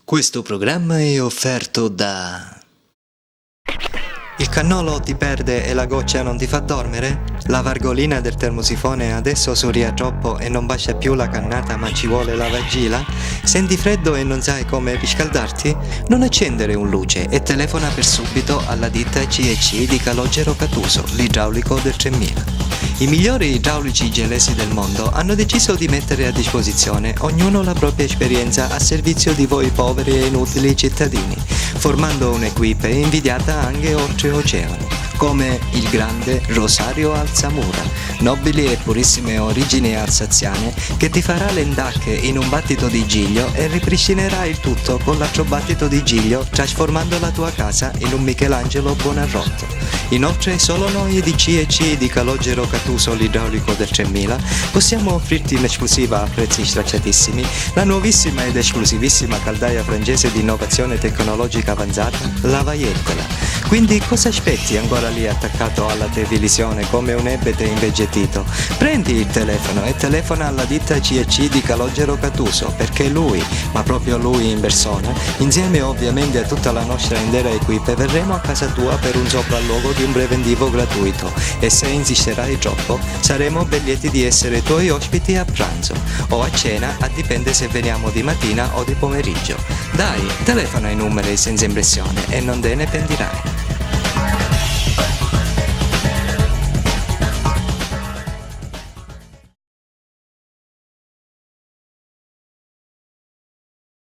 Questo programma è offerto da... Il cannolo ti perde e la goccia non ti fa dormire? La vargolina del termosifone adesso suria troppo e non bascia più la cannata ma ci vuole la vagina? Senti freddo e non sai come riscaldarti? Non accendere un luce e telefona per subito alla ditta C&C di Calogero Catuso, l'idraulico del 3000. I migliori idraulici gelesi del mondo hanno deciso di mettere a disposizione ognuno la propria esperienza a servizio di voi poveri e inutili cittadini, formando un'equipe invidiata anche oltreoceano, come il grande Rosario Alzamura, nobili e purissime origini alsaziane, che ti farà l'endacche in un battito di giglio e ripristinerà il tutto con l'altro battito di giglio, trasformando la tua casa in un Michelangelo Buonarrotto. Inoltre solo noi di C&C di Calogero Catuso l'idraulico del 3000 possiamo offrirti in esclusiva a prezzi stracciatissimi la nuovissima ed esclusivissima caldaia francese di innovazione tecnologica avanzata, la Vaiettola. Quindi cosa aspetti ancora lì attaccato alla televisione come un ebete invegetito? Prendi il telefono e telefona alla ditta C&C di Calogero Catuso, perché lui, ma proprio lui in persona, insieme ovviamente a tutta la nostra intera equipe, verremo a casa tua per un sopralluogo di un preventivo gratuito e se insisterai troppo saremo ben lieti di essere tuoi ospiti a pranzo o a cena, a dipende se veniamo di mattina o di pomeriggio. Dai, telefona ai numeri senza impressione e non te ne pentirai.